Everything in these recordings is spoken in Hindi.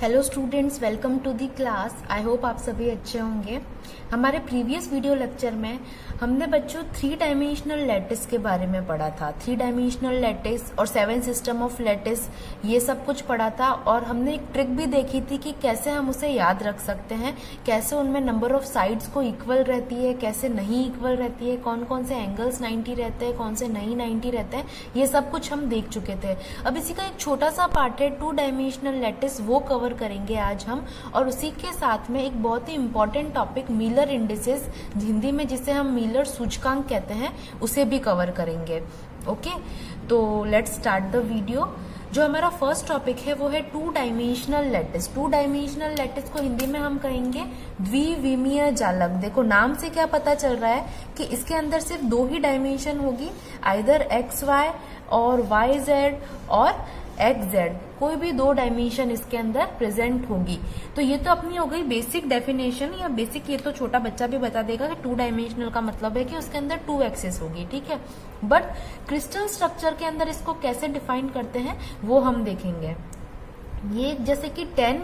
Hello students, welcome to the class. I hope आप सभी अच्छे होंगे। हमारे प्रीवियस वीडियो लेक्चर में हमने बच्चों 3 डायमेंशनल लैटिस के बारे में पढ़ा था। 3 डायमेंशनल लैटिस और 7 सिस्टम ऑफ लैटिस, ये सब कुछ पढ़ा था। और हमने एक ट्रिक भी देखी थी कि कैसे हम उसे याद रख सकते हैं, कैसे उनमें नंबर ऑफ साइड्स को इक्वल रहती है, कैसे नहीं इक्वल रहती है, कौन कौन से एंगल्स 90 रहते हैं, कौन से नहीं 90 रहते हैं। ये सब कुछ हम देख चुके थे। अब इसी का एक छोटा सा पार्ट है 2 डायमेंशनल लैटिस, वो कवर करेंगे आज हम। और उसी के साथ में एक बहुत ही important topic Miller indices, Hindi में जिसे हम मिलर सूचकांक कहते हैं, उसे भी कवर करेंगे। ओके, तो लेट्स स्टार्ट द वीडियो। जो हमारा फर्स्ट टॉपिक है वो है 2 डायमेंशनल लैटिस। 2 डायमेंशनल लैटिस को हिंदी में हम कहेंगे द्विविमीय जालक। देखो नाम से क्या पता चल रहा है कि इसके अंदर सिर्फ 2 ही डायमेंशन होगी, आइदर एक्स वाई और वाई जेड और एक्स जेड, कोई भी 2 डायमेंशन इसके अंदर प्रेजेंट होगी। तो ये तो अपनी हो गई बेसिक डेफिनेशन या बेसिक, ये तो छोटा बच्चा भी बता देगा कि 2 डायमेंशनल का मतलब है कि उसके अंदर 2 एक्सिस होगी, ठीक है। बट क्रिस्टल स्ट्रक्चर के अंदर इसको कैसे डिफाइन करते हैं वो हम देखेंगे। ये जैसे कि 10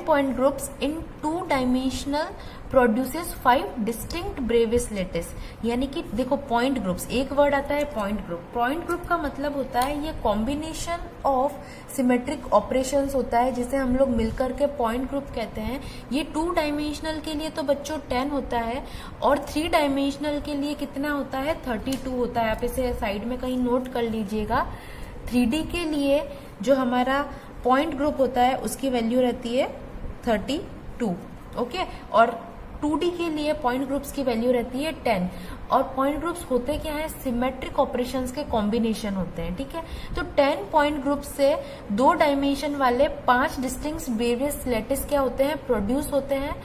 point groups in 2 dimensional produces 5 distinct Brevis lattice. यानी कि देखो पॉइंट ग्रुप्स, एक वर्ड आता है पॉइंट ग्रुप। पॉइंट ग्रुप का मतलब होता है ये कॉम्बिनेशन ऑफ सिमेट्रिक ऑपरेशंस होता है, जिसे हम लोग मिलकर के पॉइंट ग्रुप कहते हैं। ये 2 डायमेंशनल के लिए तो बच्चों 10 होता है, और 3 डायमेंशनल के लिए कितना होता है, 32 होता है। आप इसे साइड में कहीं नोट कर लीजिएगा। 3D के लिए जो हमारा पॉइंट ग्रुप होता है उसकी वैल्यू रहती है 32, ओके। और 2D के लिए पॉइंट ग्रुप्स की वैल्यू रहती है 10। और पॉइंट ग्रुप्स होते क्या है, सिमेट्रिक ऑपरेशंस के कॉम्बिनेशन होते हैं, ठीक है। तो 10 पॉइंट ग्रुप से 2 डायमेंशन वाले 5 डिस्टिंक्ट ब्रेवियस लैटिस क्या होते हैं, प्रोड्यूस होते हैं।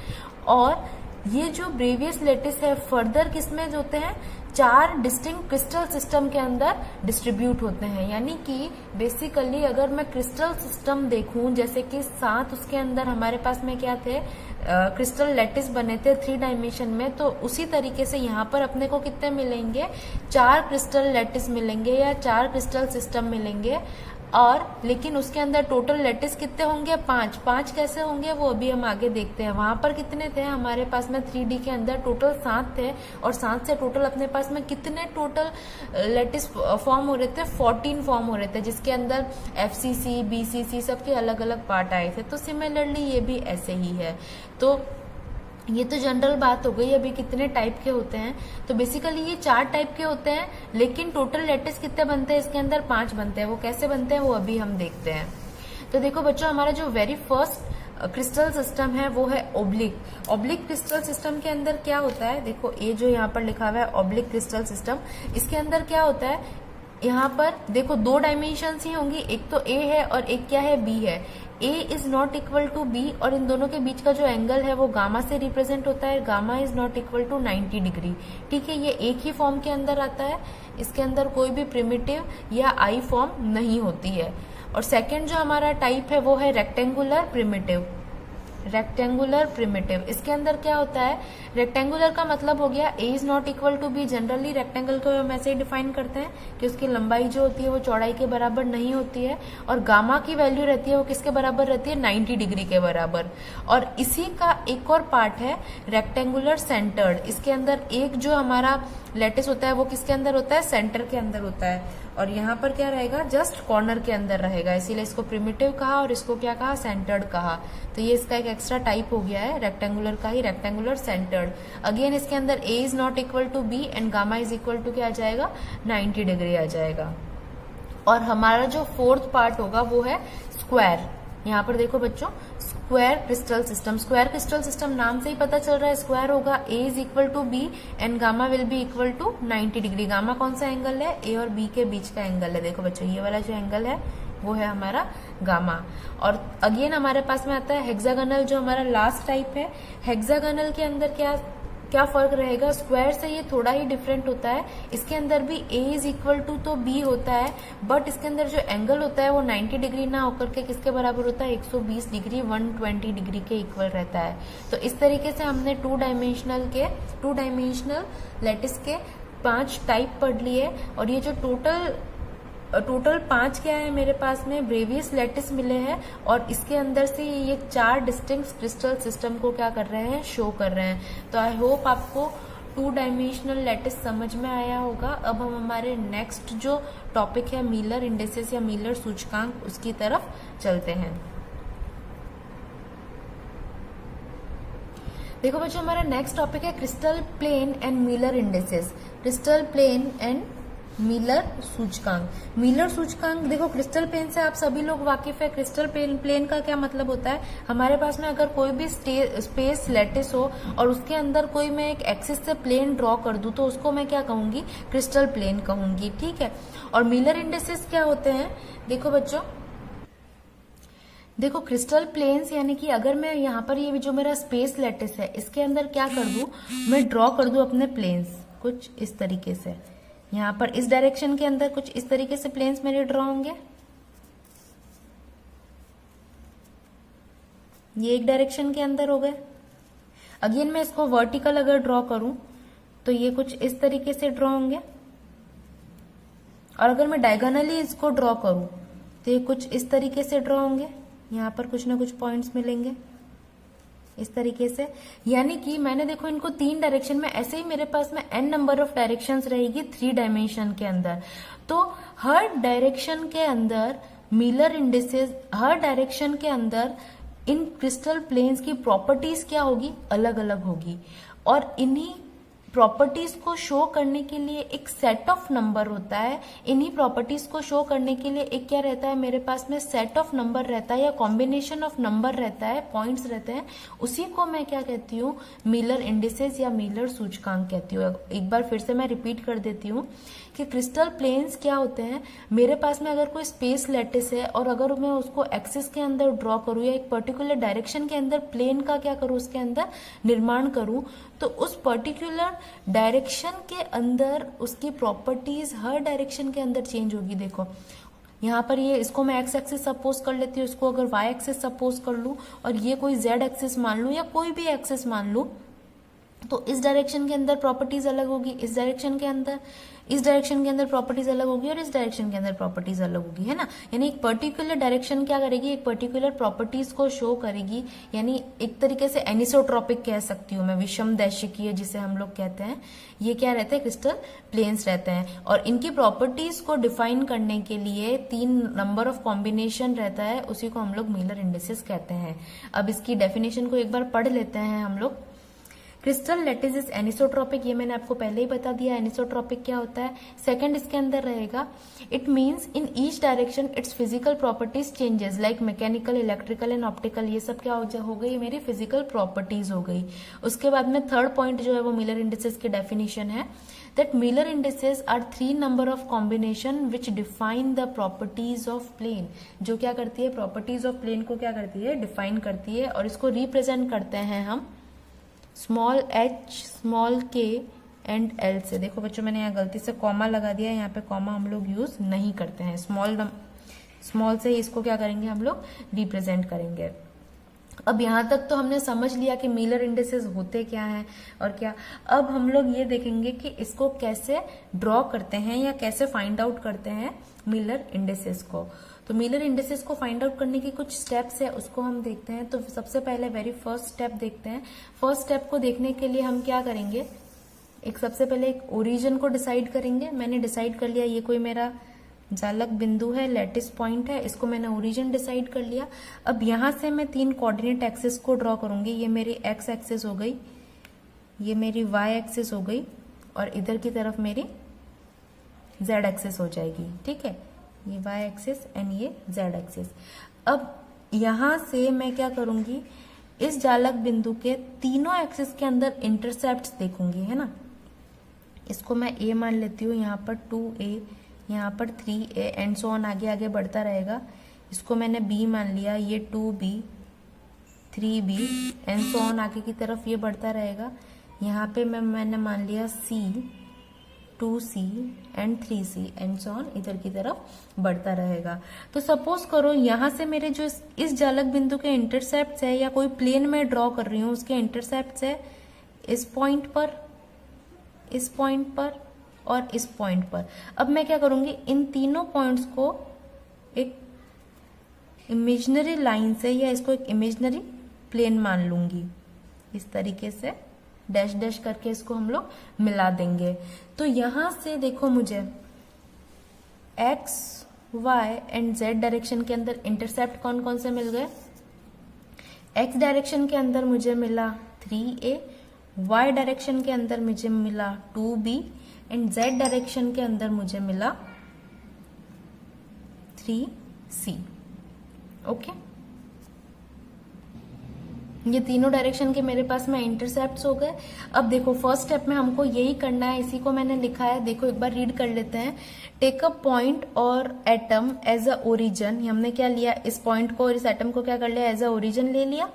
और ये जो ब्रेवियस लैटिस है फर्दर किसमें होते हैं, 4 डिस्टिंक्ट क्रिस्टल सिस्टम के अंदर डिस्ट्रीब्यूट होते हैं। यानी कि बेसिकली अगर मैं क्रिस्टल सिस्टम देखूं, जैसे कि 7 उसके अंदर हमारे पास में क्या थे, क्रिस्टल लैटिस बने थे 3 डायमेंशन में, तो उसी तरीके से यहाँ पर अपने को कितने मिलेंगे, 4 क्रिस्टल लैटिस मिलेंगे या 4 क्रिस्टल सिस्टम मिलेंगे। और लेकिन उसके अंदर टोटल लैटिस कितने होंगे, 5 कैसे होंगे वो अभी हम आगे देखते हैं। वहां पर कितने थे हमारे पास में 3D के अंदर, टोटल 7 थे। और 7 से टोटल अपने पास में कितने टोटल लैटिस फॉर्म हो रहे थे, 14 फॉर्म हो रहे थे, जिसके अंदर FCC BCC सबके अलग अलग पार्ट आए थे। तो सिमिलरली ये भी ऐसे ही है। तो ये तो जनरल बात हो गई। अभी कितने टाइप के होते हैं, तो बेसिकली ये 4 टाइप के होते हैं, लेकिन टोटल लैटिस कितने बनते हैं इसके अंदर, 5 बनते हैं। वो कैसे बनते हैं वो अभी हम देखते हैं। तो देखो बच्चों, हमारा जो वेरी फर्स्ट क्रिस्टल सिस्टम है वो है ओब्लिक क्रिस्टल सिस्टम के अंदर क्या होता है, देखो ए जो यहाँ पर लिखा हुआ है ओब्लिक क्रिस्टल सिस्टम, इसके अंदर क्या होता है, यहाँ पर देखो 2 डायमेंशंस ही होंगी, एक तो ए है और एक क्या है, बी है। A is not equal to b, और इन दोनों के बीच का जो एंगल है वो गामा से रिप्रेजेंट होता है। Gamma is not equal to 90 degree, ठीक है। ये एक ही फॉर्म के अंदर आता है, इसके अंदर कोई भी प्रिमिटिव या आई फॉर्म नहीं होती है। और सेकेंड जो हमारा टाइप है वो है रेक्टेंगुलर प्रिमिटिव। इसके अंदर क्या होता है, रेक्टेंगुलर का मतलब हो गया a is not equal to b. Generally rectangle को हम ऐसे ही डिफाइन करते हैं कि उसकी लंबाई जो होती है वो चौड़ाई के बराबर नहीं होती है, और गामा की वैल्यू रहती है वो किसके बराबर रहती है, 90 डिग्री के बराबर। और इसी का एक और पार्ट है रेक्टेंगुलर सेंटर्ड। इसके अंदर एक जो हमारा लैटिस होता है वो किसके अंदर होता है, सेंटर के अंदर होता है। और यहाँ पर क्या रहेगा, जस्ट कॉर्नर के अंदर रहेगा, इसीलिए इसको प्रिमिटिव कहा और इसको क्या कहा, सेंटर्ड कहा। तो ये इसका एक एक्स्ट्रा टाइप हो गया है रेक्टेंगुलर का ही, रेक्टेंगुलर सेंटर्ड। अगेन इसके अंदर a is not equal to b and gamma is equal to क्या आ जाएगा, 90 डिग्री आ जाएगा। और हमारा जो फोर्थ पार्ट होगा वो है स्क्वायर। यहाँ पर देखो बच्चों, square crystal system. Square crystal system नाम से ही पता चल रहा है स्क्वायर होगा, a is equal to b and gamma will be equal to 90 degree. Gamma कौन सा एंगल है, ए और बी के बीच का एंगल है। देखो बच्चों, ये वाला जो एंगल है वो है हमारा गामा। और अगेन हमारे पास में आता है हेक्सागोनल, जो हमारा लास्ट टाइप है। हेक्सागोनल के अंदर क्या फर्क रहेगा, स्क्वायर से ये थोड़ा ही डिफरेंट होता है। इसके अंदर भी ए इज इक्वल टू तो बी होता है, बट इसके अंदर जो एंगल होता है वो 90 डिग्री ना होकर के किसके बराबर होता है, 120 डिग्री 120 डिग्री के इक्वल रहता है। तो इस तरीके से हमने 2 डायमेंशनल लैटिस के 5 टाइप पढ़ लिए। और ये जो टोटल टोटल 5 क्या है मेरे पास में ब्रेवियस लैटिस मिले हैं और इसके अंदर से ये 4 डिस्टिंक्ट क्रिस्टल सिस्टम को क्या कर रहे हैं, शो कर रहे हैं। तो आई होप आपको 2 डायमेंशनल लैटिस समझ में आया होगा। अब हम हमारे नेक्स्ट जो टॉपिक है मिलर इंडिसेस या मिलर सूचकांक उसकी तरफ चलते हैं। देखो बच्चों, हमारा नेक्स्ट टॉपिक है crystal plane and Miller indices. Crystal plane and Miller सूचकांक। मिलर सूचकांक देखो, क्रिस्टल प्लेन से आप सभी लोग वाकिफ है। क्रिस्टल प्लेन का क्या मतलब होता है, हमारे पास में अगर कोई भी स्पेस लैटिस हो और उसके अंदर कोई मैं एक एक्सिस से प्लेन ड्रॉ कर दूं तो उसको मैं क्या कहूंगी, क्रिस्टल प्लेन कहूंगी, ठीक है। और मिलर इंडिसेस क्या होते हैं, देखो बच्चों, देखो क्रिस्टल प्लेन्स यानी कि अगर मैं यहाँ पर ये जो मेरा स्पेस लैटिस है इसके अंदर क्या कर दूं, मैं ड्रॉ कर दूं अपने प्लेन्स कुछ इस तरीके से। यहाँ पर इस डायरेक्शन के अंदर कुछ इस तरीके से प्लेन्स मेरे ड्रॉ होंगे। ये एक डायरेक्शन के अंदर हो गए। अगेन मैं इसको वर्टिकल अगर ड्रॉ करूं तो ये कुछ इस तरीके से ड्रॉ होंगे। और अगर मैं डायगोनली इसको ड्रॉ करूं तो ये कुछ इस तरीके से ड्रॉ होंगे। यहाँ पर कुछ ना कुछ पॉइंट्स मिलेंगे इस तरीके से। यानी कि मैंने देखो इनको 3 डायरेक्शन में, ऐसे ही मेरे पास में n नंबर ऑफ डायरेक्शंस रहेगी 3 डायमेंशन के अंदर। तो हर डायरेक्शन के अंदर मिलर इंडिसेस, हर डायरेक्शन के अंदर इन क्रिस्टल प्लेन्स की प्रॉपर्टीज क्या होगी, अलग अलग होगी। और इन्हीं प्रॉपर्टीज को शो करने के लिए एक सेट ऑफ नंबर होता है। इन्हीं प्रॉपर्टीज को शो करने के लिए एक क्या रहता है मेरे पास में, सेट ऑफ नंबर रहता है या कॉम्बिनेशन ऑफ नंबर रहता है, पॉइंट्स रहते हैं। उसी को मैं क्या कहती हूँ, मिलर इंडिसेस या मिलर सूचकांक कहती हूँ। एक बार फिर से मैं रिपीट कर देती हूँ कि क्रिस्टल प्लेन्स क्या होते हैं, मेरे पास में अगर कोई स्पेस लैटिस है और अगर मैं उसको एक्सिस के अंदर ड्रॉ करूँ या एक पर्टिकुलर डायरेक्शन के अंदर प्लेन का क्या करूँ, उसके अंदर निर्माण करूँ, तो उस पर्टिकुलर डायरेक्शन के अंदर उसकी प्रॉपर्टीज हर डायरेक्शन के अंदर चेंज होगी। देखो यहाँ पर ये, इसको मैं एक्स एक्सिस सपोज कर लेती हूँ, इसको अगर वाई एक्सिस सपोज कर लूँ और ये कोई जेड एक्सिस मान लूँ या कोई भी एक्सिस मान लूँ, तो इस डायरेक्शन के अंदर प्रॉपर्टीज अलग होगी, इस डायरेक्शन के अंदर प्रॉपर्टीज अलग होगी और इस डायरेक्शन के अंदर प्रॉपर्टीज अलग होगी, है ना। यानी एक पर्टिकुलर डायरेक्शन क्या करेगी, एक पर्टिकुलर प्रॉपर्टीज को शो करेगी। यानी एक तरीके से एनिसोट्रॉपिक कह सकती हूँ मैं, विषम दैशिकीय जिसे हम लोग कहते हैं। ये क्या रहते हैं, क्रिस्टल प्लेन्स रहते हैं और इनकी प्रॉपर्टीज को डिफाइन करने के लिए 3 नंबर ऑफ कॉम्बिनेशन रहता है, उसी को हम लोग मिलर इंडिसेस कहते हैं। अब इसकी डेफिनेशन को एक बार पढ़ लेते हैं हम लोग। क्रिस्टल लैटिस इज एनिसोट्रॉपिक, ये मैंने आपको पहले ही बता दिया एनिसोट्रॉपिक क्या होता है। सेकंड इसके अंदर रहेगा, it means in each direction it's physical properties changes like mechanical, electrical and optical. ये सब क्या हो गई, मेरी फिजिकल प्रॉपर्टीज हो गई। उसके बाद में थर्ड पॉइंट जो है वो मिलर इंडिसेस की डेफिनेशन है, that Miller indices are 3 number of combination which define the properties of plane. जो क्या करती है, प्रॉपर्टीज ऑफ प्लेन को क्या करती है, डिफाइन करती है। और इसको रिप्रेजेंट करते हैं हम small h, small k and l से। देखो बच्चों, मैंने यहाँ गलती से कॉमा लगा दिया, यहाँ पे कॉमा हम लोग यूज नहीं करते हैं। स्मॉल से इसको क्या करेंगे, हम लोग रिप्रेजेंट करेंगे। अब यहाँ तक तो हमने समझ लिया कि मिलर इंडिसेस होते क्या हैं और क्या। अब हम लोग ये देखेंगे कि इसको कैसे ड्रॉ करते हैं या कैसे फाइंड आउट करते हैं मिलर इंडिसेस को। तो मिलर इंडिसेस को फाइंड आउट करने के कुछ स्टेप्स है, उसको हम देखते हैं। तो सबसे पहले वेरी फर्स्ट स्टेप देखते हैं। फर्स्ट स्टेप को देखने के लिए हम क्या करेंगे, सबसे पहले एक ओरिजिन को डिसाइड करेंगे। मैंने डिसाइड कर लिया ये कोई मेरा जालक बिंदु है, लैटिस पॉइंट है, इसको मैंने ओरिजिन डिसाइड कर लिया। अब यहां से मैं 3 कोऑर्डिनेट एक्सिस को ड्रॉ करूंगी। ये मेरी एक्स एक्सिस हो गई, ये मेरी वाई एक्सिस हो गई और इधर की तरफ मेरी जेड एक्सिस हो जाएगी, ठीक है। ये वाई एक्सिस एंड ये जेड एक्सिस। अब यहां से मैं क्या करूंगी, इस जालक बिंदु के तीनों एक्सिस के अंदर इंटरसेप्ट देखूंगी, है ना। इसको मैं ए मान लेती हूँ, यहाँ पर 2a, यहाँ पर 3a एंड सो ऑन आगे आगे बढ़ता रहेगा। इसको मैंने b मान लिया, ये 2b, 3b and so on आगे की तरफ ये बढ़ता रहेगा। यहाँ पे मैंने मान लिया c, 2c and 3c and so on इधर की तरफ बढ़ता रहेगा। तो सपोज करो यहाँ से मेरे जो इस जालक बिंदु के इंटरसेप्ट है या कोई प्लेन में ड्रॉ कर रही हूँ उसके इंटरसेप्ट है इस पॉइंट पर, इस पॉइंट पर और इस पॉइंट पर। अब मैं क्या करूंगी, इन तीनों पॉइंट्स को एक इमेजिनरी लाइन से या इसको एक इमेजिनरी प्लेन मान लूंगी। इस तरीके से डैश डैश करके इसको हम लोग मिला देंगे। तो यहां से देखो मुझे x, y and z direction के अंदर इंटरसेप्ट कौन कौन से मिल गए। x डायरेक्शन के अंदर मुझे मिला 3a, y डायरेक्शन के अंदर मुझे मिला 2b एंड z डायरेक्शन के अंदर मुझे मिला 3c। ओके, ये तीनों डायरेक्शन के मेरे पास में इंटरसेप्ट्स हो गए। अब देखो फर्स्ट स्टेप में हमको यही करना है, इसी को मैंने लिखा है, देखो एक बार रीड कर लेते हैं। टेक अ पॉइंट और एटम एज अ ओरिजिन, हमने क्या लिया, इस पॉइंट को और इस एटम को क्या कर लिया, एज अ ओरिजिन ले लिया,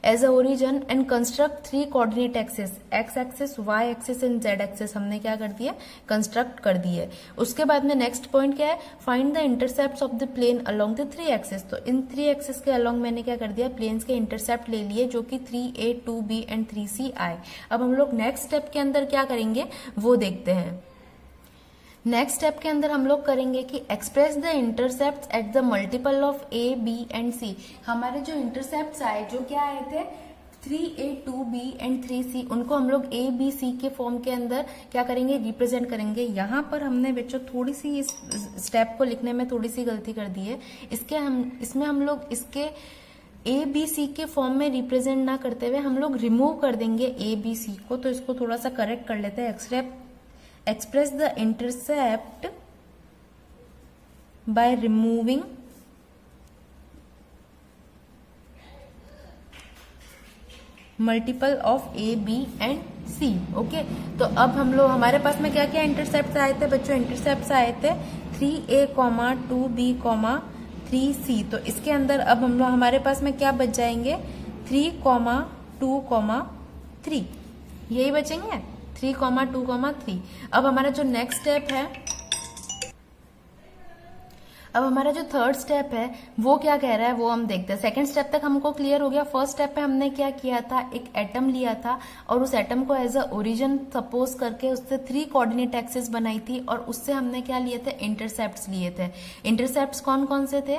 as a origin and construct 3 coordinate axis, x axis, y axis and z axis हमने क्या कर दिया, कंस्ट्रक्ट कर दिए। उसके बाद में नेक्स्ट पॉइंट क्या है, find the intercepts of the plane along the 3 axis. तो इन 3 एक्सिस के अलोंग मैंने क्या कर दिया, प्लेन्स के इंटरसेप्ट ले लिए, जो कि 3a, 2b एंड 3c आए। अब हम लोग नेक्स्ट स्टेप के अंदर क्या करेंगे वो देखते हैं। नेक्स्ट स्टेप के अंदर हम लोग करेंगे कि express the intercepts at the multiple of a, b and c। हमारे जो इंटरसेप्ट्स आए, जो क्या आए थे, 3a, 2b एंड 3c, उनको हम लोग a, b, c के फॉर्म के अंदर क्या करेंगे, रिप्रेजेंट करेंगे। यहाँ पर हमने बच्चों थोड़ी सी इस स्टेप को लिखने में थोड़ी सी गलती कर दी है। इसमें हम लोग इसके ए बी सी के फॉर्म में रिप्रेजेंट ना करते हुए हम लोग रिमूव कर देंगे ए बी सी को। तो इसको थोड़ा सा करेक्ट कर लेते हैं। Express the intercept by removing multiple of a, b and c. Okay, तो अब हम लोग, हमारे पास में क्या क्या इंटरसेप्ट आए थे बच्चों, इंटरसेप्ट आए थे 3a, 2b, 3c। तो इसके अंदर अब हम लोग, हमारे पास में क्या बच जाएंगे, 3, 2, 3, यही बचेंगे, 3, 2, 3। अब हमारा जो नेक्स्ट स्टेप है, अब हमारा जो थर्ड स्टेप है वो क्या कह रहा है वो हम देखते हैं। सेकंड स्टेप तक हमको क्लियर हो गया। फर्स्ट स्टेप पे हमने क्या किया था, एक एटम लिया था और उस एटम को एज अ ओरिजिन सपोज करके उससे 3 कोऑर्डिनेट एक्सिस बनाई थी और उससे हमने क्या लिए थे, इंटरसेप्ट्स लिए थे। इंटरसेप्ट्स कौन कौन से थे,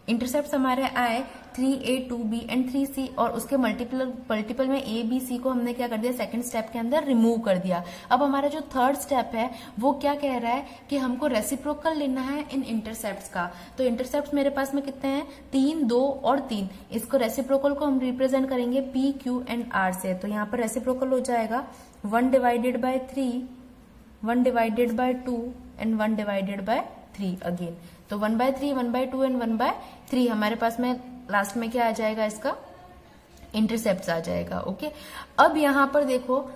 इंटरसेप्ट्स हमारे आए 3a, 2b एंड 3c और उसके मल्टीपल में a, b, c को हमने क्या कर दिया, सेकंड स्टेप के अंदर रिमूव कर दिया। अब हमारा जो थर्ड स्टेप है वो क्या कह रहा है कि हमको रेसिप्रोकल लेना है इन इंटरसेप्ट्स का। तो इंटरसेप्ट्स मेरे पास में कितने हैं, 3, 2 और 3। इसको रेसिप्रोकल को हम रिप्रेजेंट करेंगे p, q एंड r से। तो यहाँ पर रेसिप्रोकल हो जाएगा 1 divided by 3, 1 divided by 2 and 1 divided by 3 again. तो 1/3, 1/2 एंड 1/3 हमारे पास में लास्ट में क्या आ जाएगा, इसका इंटरसेप्ट आ जाएगा। ओके, अब यहां पर देखो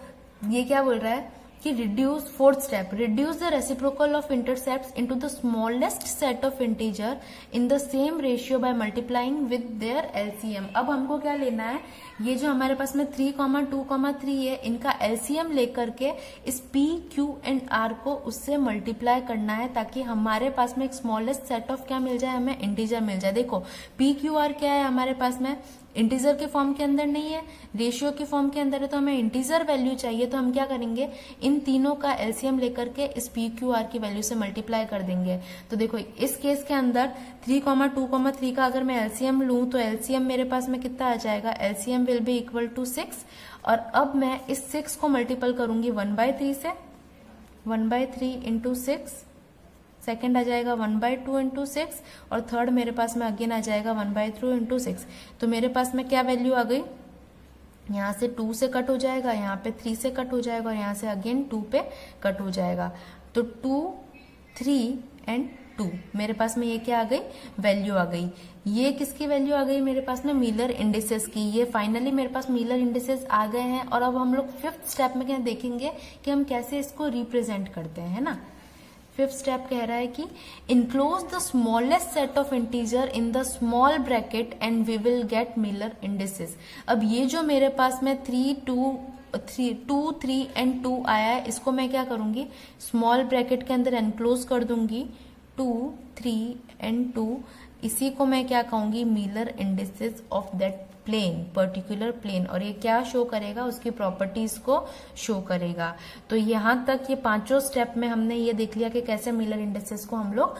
ये क्या बोल रहा है कि reduce, fourth step, reduce the reciprocal of intercepts into the smallest set of integer in the same ratio by multiplying with their LCM. अब हमको क्या लेना है, ये जो हमारे पास में 3, 2, 3 है, इनका एलसीएम लेकर के इस p, q एंड r को उससे मल्टीप्लाई करना है ताकि हमारे पास में एक स्मॉलेस्ट सेट ऑफ क्या मिल जाए, हमें इंटीजर मिल जाए। देखो p, q, r क्या है हमारे पास में, इंटीजर के फॉर्म के अंदर नहीं है, रेशियो के फॉर्म के अंदर है, तो हमें इंटीजर वैल्यू चाहिए। तो हम क्या करेंगे, इन तीनों का एलसीएम लेकर के इस p, q, r की वैल्यू से मल्टीप्लाई कर देंगे। तो देखो इस केस के अंदर 3, 2, 3 का अगर मैं एलसीएम लूं तो एलसीएम मेरे पास में कितना आ जाएगा, LCM will be equal to 6। और अब मैं इस 6 को मल्टीपल करूंगी 1/3 से, 1/3 इंटू 6, सेकेंड आ जाएगा 1/2 इंटू 6 और थर्ड मेरे पास में अगेन आ जाएगा 1/3 इंटू 6। तो मेरे पास में क्या वैल्यू आ गई, यहाँ से 2 से कट हो जाएगा, यहाँ पे 3 से कट हो जाएगा और यहाँ से अगेन 2 पे कट हो जाएगा। तो 2, 3 एंड 2 मेरे पास में ये क्या आ गई, वैल्यू आ गई। ये किसकी वैल्यू आ गई मेरे पास में, मिलर इंडिसेस की। ये फाइनली मेरे पास मिलर इंडिसेस आ गए हैं। और अब हम लोग फिफ्थ स्टेप में क्या देखेंगे कि हम कैसे इसको रिप्रेजेंट करते हैं, है ना। फिफ्थ स्टेप कह रहा है कि enclose the smallest set of integer in the small bracket and we will get Miller indices. अब ये जो मेरे पास में 2, 3 एंड 2 आया है, इसको मैं क्या करूंगी, स्मॉल ब्रैकेट के अंदर एनक्लोज कर दूंगी 2, 3 एंड 2 इसी को मैं क्या कहूंगी, Miller indices of that plane, particular plane. और ये क्या शो करेगा, उसकी प्रॉपर्टीज को शो करेगा। तो यहां तक ये पांचों स्टेप में हमने ये देख लिया कि कैसे मिलर इंडिसेस को हम लोग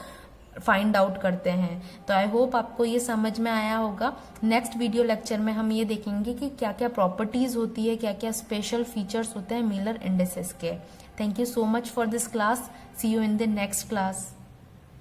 फाइंड आउट करते हैं। तो आई होप आपको ये समझ में आया होगा। नेक्स्ट वीडियो लेक्चर में हम ये देखेंगे कि क्या क्या प्रॉपर्टीज होती है, क्या क्या स्पेशल फीचर्स होते हैं मिलर इंडिसेस के। Thank you so much for this class. See you in the next class.